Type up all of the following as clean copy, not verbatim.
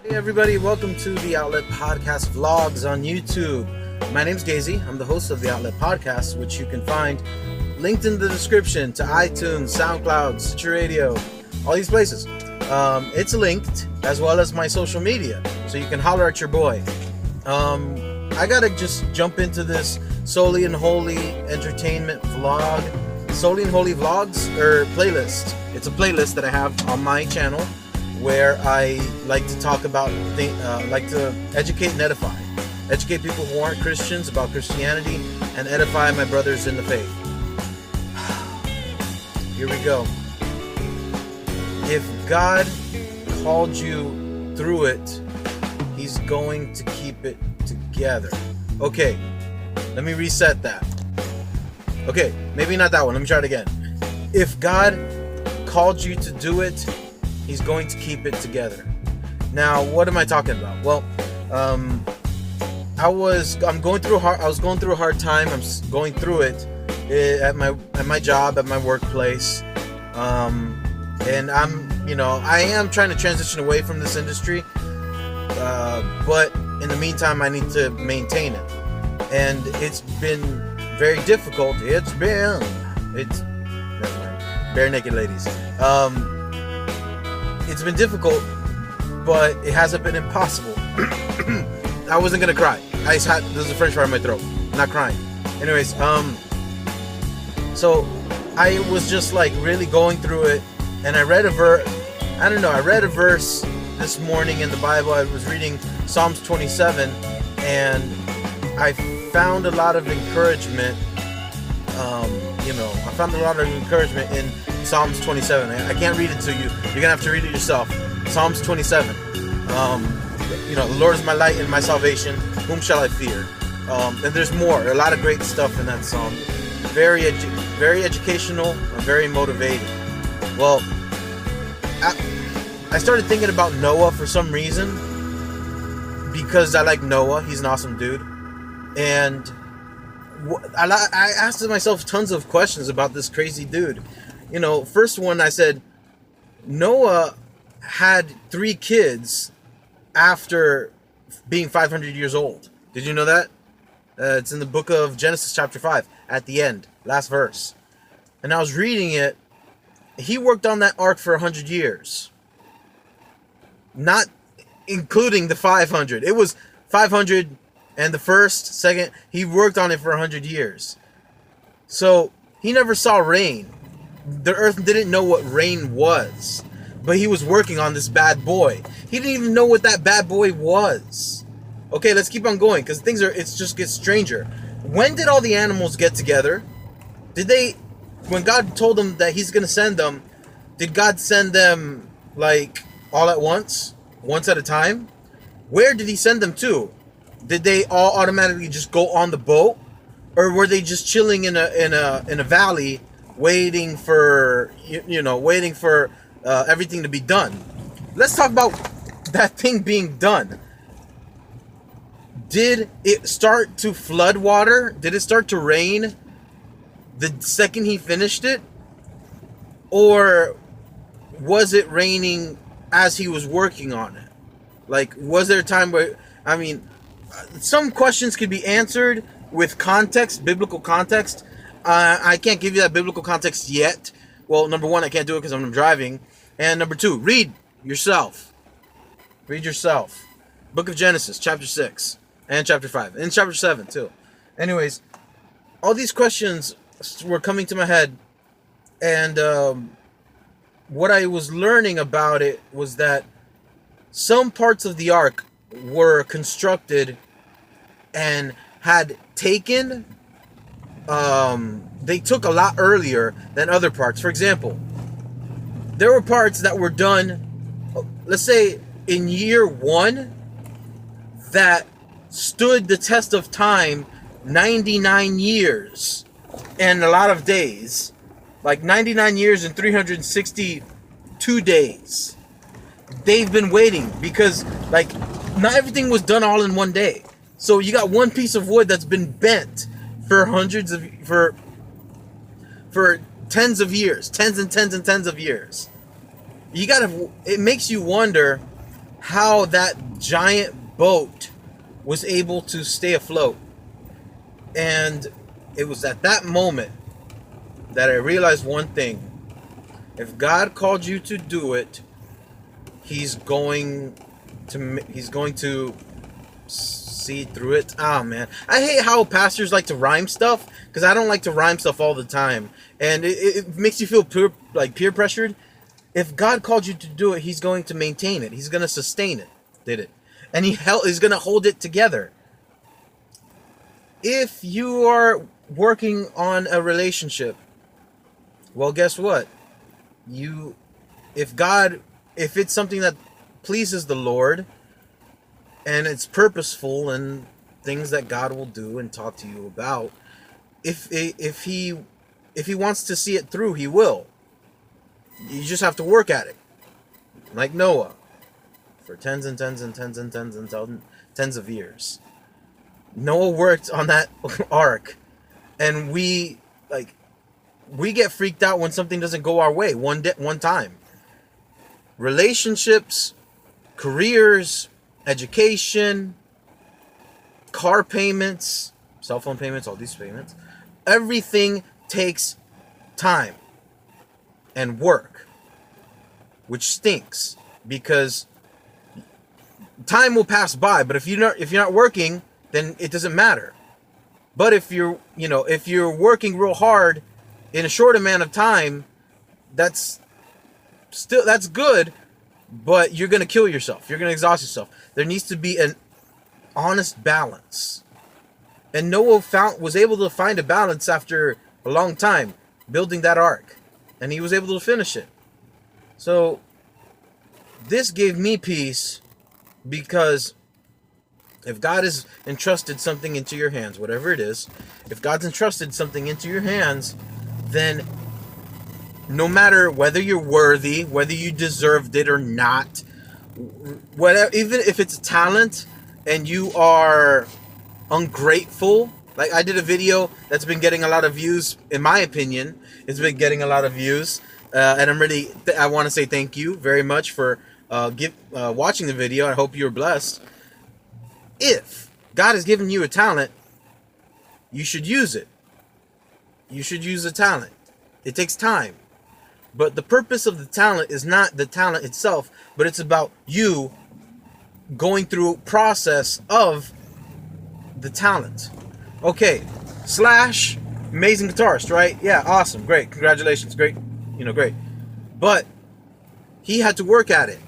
Hey everybody, welcome to the Outlet Podcast vlogs on YouTube. My name's Gazy. I'm the host of the Outlet Podcast, which you can find linked in the description to iTunes, Soundcloud, Stitcher Radio, all these places. It's linked as well as my social media, so you can holler at your boy. I gotta just jump into this Solely and Holy entertainment vlog, Solely and Holy vlogs or playlist. It's a playlist that I have on my channel where I like to talk about, like to educate and edify. Educate people who aren't Christians about Christianity and edify my brothers in the faith. Here we go. If God called you through it, He's going to keep it together. Okay, let me reset that. Okay, maybe not that one. Let me try it again. If God called you to do it, He's going to keep it together. Now, what am I talking about? Well, I was going through a hard time. I'm going through it at my job, at my workplace, and I am trying to transition away from this industry, but in the meantime, I need to maintain it, and it's been very difficult. It's never mind. Bare naked ladies. It's been difficult, but it hasn't been impossible. I wasn't gonna cry. There's a French fry in my throat. I'm not crying. Anyways, so I was just like really going through it, and I read a verse. I read a verse this morning in the Bible. I was reading Psalms 27, and I found a lot of encouragement. I found a lot of encouragement in Psalms 27. I can't read it to you. You're gonna have to read it yourself. Psalms 27. The Lord is my light and my salvation. Whom shall I fear? And there's more. A lot of great stuff in that psalm. Very educational and very motivating. Well, I started thinking about Noah for some reason because I like Noah. He's an awesome dude, and I asked myself tons of questions about this crazy dude. First one, I said, Noah had 3 kids after being 500 years old. Did you know that? It's in the book of Genesis chapter 5 at the end, last verse. And I was reading it. He worked on that ark for 100 years. Not including the 500. It was 500 and the first, second, he worked on it for 100 years. So he never saw rain. The earth didn't know what rain was. But he was working on this bad boy. He didn't even know what that bad boy was. Okay, let's keep on going, because it just gets stranger. When did all the animals get together? When God told them that He's going to send them, did God send them like all at once at a time? Where did He send them to? Did they all automatically just go on the boat, or were they just chilling in a valley, waiting for everything to be done? Let's talk about that thing being done. Did it start to flood water? Did it start to rain the second He finished it, or was it raining as He was working on it? Like, was there a time where some questions could be answered with context, biblical context. I can't give you that biblical context yet. Well, number one, I can't do it because I'm driving. And number two, read yourself. Read yourself. Book of Genesis, chapter 6 and chapter 5. And chapter 7, too. Anyways, all these questions were coming to my head. And what I was learning about it was that some parts of the ark were constructed and had taken, they took a lot earlier than other parts. For example, there were parts that were done, let's say in year 1, that stood the test of time 99 years and a lot of days, like 99 years and 362 days. They've been waiting because not everything was done all in one day. So you got one piece of wood that's been bent for tens of years, tens and tens and tens of years. It makes you wonder how that giant boat was able to stay afloat. And it was at that moment that I realized one thing. If God called you to do it, He's going to see through it. Oh man, I hate how pastors like to rhyme stuff, because I don't like to rhyme stuff all the time, and it makes you feel peer pressured. If God called you to do it, He's going to maintain it. He's going to sustain it. Did it, and He's going to hold it together. If you are working on a relationship, well, guess what? If it's something that pleases the Lord, and it's purposeful and things that God will do and talk to you about, if he wants to see it through, He will. You just have to work at it, like Noah, for tens and tens and tens and tens and tens of years. Noah worked on that ark, and we get freaked out when something doesn't go our way one time. Relationships, careers, education, car payments, cell phone payments, all these payments, everything takes time and work, which stinks, because time will pass by, but if you're not working, then it doesn't matter. But if you're working real hard in a short amount of time, that's good, but you're going to kill yourself. You're going to exhaust yourself. There needs to be an honest balance. And Noah was able to find a balance after a long time building that ark, and he was able to finish it. So this gave me peace, because if God has entrusted something into your hands, whatever it is, if God's entrusted something into your hands, then no matter whether you're worthy, whether you deserved it or not, whatever, even if it's a talent and you are ungrateful, like I did a video that's been getting a lot of views, in my opinion, it's been getting a lot of views, and I want to say thank you very much for watching the video. I hope you're blessed. If God has given you a talent, you should use it. You should use the talent. It takes time. But the purpose of the talent is not the talent itself, but it's about you going through process of the talent. Okay, Slash, amazing guitarist, right? Yeah, awesome, great, congratulations, great, great. But he had to work at it.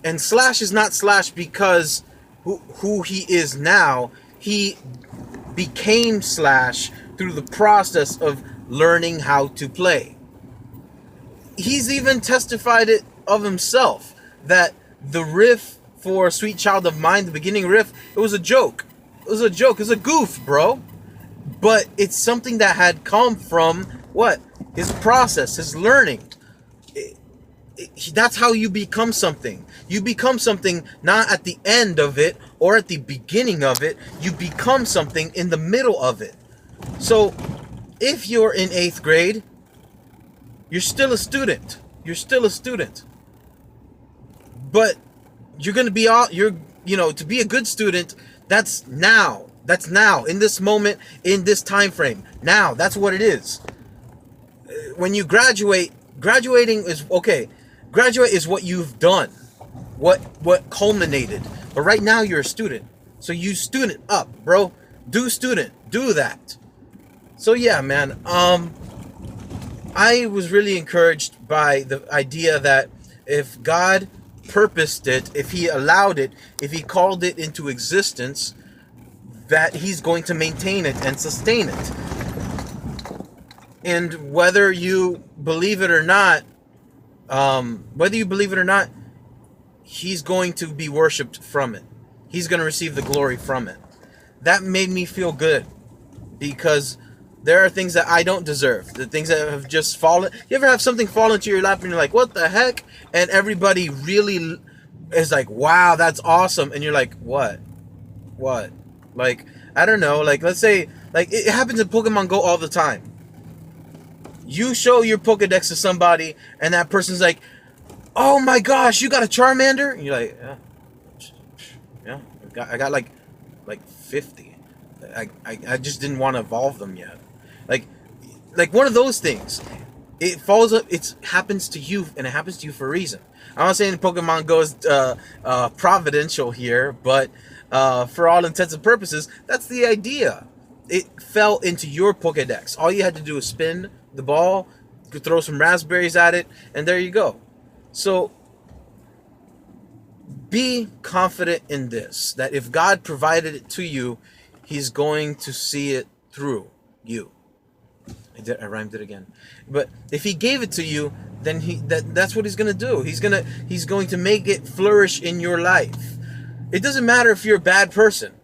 And Slash is not Slash because who he is now. He became Slash through the process of learning how to play. He's even testified it of himself that the riff for Sweet Child of Mine, the beginning riff, it was a joke. It was a joke. It was a goof, bro. But it's something that had come from what? His process, his learning. That's how you become something. You become something not at the end of it or at the beginning of it. You become something in the middle of it. So if you're in 8th grade, you're still a student. You're still a student. But you're going to be to be a good student, that's now. That's now, in this moment, in this time frame. Now, that's what it is. When you graduating is okay. Graduate is what you've done. What culminated. But right now you're a student. So you student up, bro. Do that. So yeah, man, I was really encouraged by the idea that if God purposed it, if He allowed it, if He called it into existence, that He's going to maintain it and sustain it. And whether you believe it or not, He's going to be worshipped from it. He's going to receive the glory from it. That made me feel good, because there are things that I don't deserve. The things that have just fallen. You ever have something fall into your lap and you're like, what the heck? And everybody really is like, wow, that's awesome. And you're like, what? Like, I don't know. Like, let's say, like, it happens in Pokemon Go all the time. You show your Pokedex to somebody and that person's like, oh my gosh, you got a Charmander? And you're like, yeah. Yeah, I got like 50. I just didn't want to evolve them yet. Like one of those things. It falls up. It happens to you, and it happens to you for a reason. I'm not saying Pokemon Go is providential here, but for all intents and purposes, that's the idea. It fell into your Pokedex. All you had to do was spin the ball, could throw some raspberries at it, and there you go. So be confident in this, that if God provided it to you, He's going to see it through you. I rhymed it again. But if He gave it to you, then that's what He's going to do. He's going to make it flourish in your life. It doesn't matter if you're a bad person.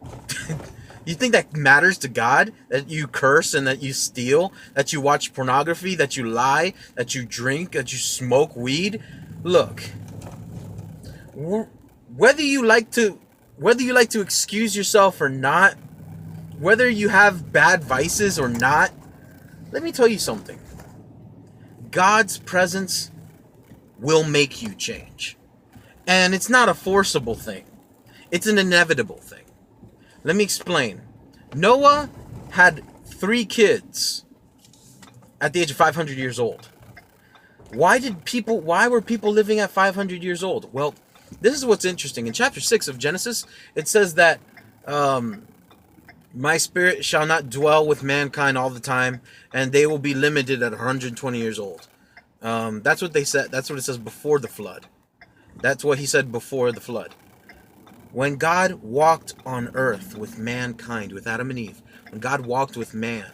You think that matters to God? That you curse and that you steal, that you watch pornography, that you lie, that you drink, that you smoke weed? Look, whether you like to excuse yourself or not, whether you have bad vices or not, let me tell you something. God's presence will make you change. And it's not a forcible thing. It's an inevitable thing. Let me explain. Noah had 3 kids at the age of 500 years old. Why were people living at 500 years old? Well, this is what's interesting. In chapter 6 of Genesis, it says that my spirit shall not dwell with mankind all the time, and they will be limited at 120 years old. That's what they said. That's what it says before the flood. That's what He said before the flood. When God walked on earth with mankind, with Adam and Eve, when God walked with man,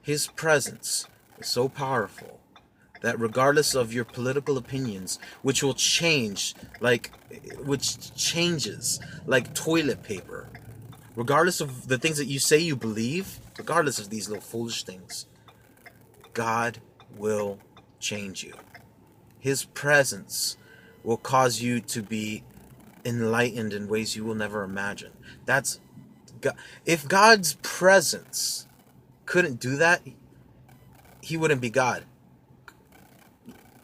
His presence is so powerful that regardless of your political opinions, which changes like toilet paper, regardless of the things that you say you believe, regardless of these little foolish things, God will change you. His presence will cause you to be enlightened in ways you will never imagine. That's God. If God's presence couldn't do that, He wouldn't be God.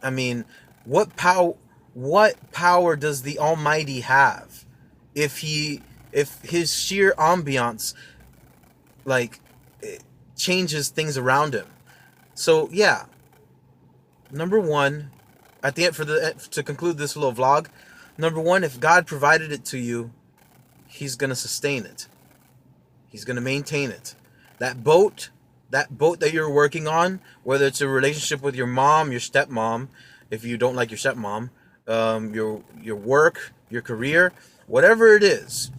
I mean, what power does the Almighty have if His sheer ambiance changes things around Him? So yeah, number one, at the end, to conclude this little vlog, number one, if God provided it to you, He's going to sustain it. He's going to maintain it. That boat that you're working on, whether it's a relationship with your mom, your stepmom, if you don't like your stepmom, your work, your career, whatever it is,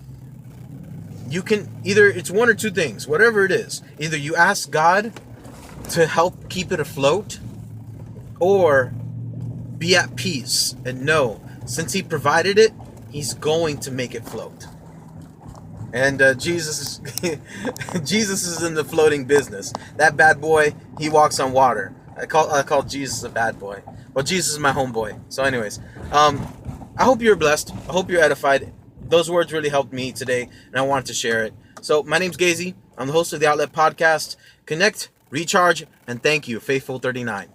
you can it's one or two things, whatever it is. Either you ask God to help keep it afloat, or be at peace and know, since He provided it, He's going to make it float. And Jesus is in the floating business. That bad boy, he walks on water. I call Jesus a bad boy. Well, Jesus is my homeboy. So anyways, I hope you're blessed. I hope you're edified. Those words really helped me today, and I wanted to share it. So my name's Gazy. I'm the host of the Outlet Podcast. Connect, recharge, and thank you, Faithful 39.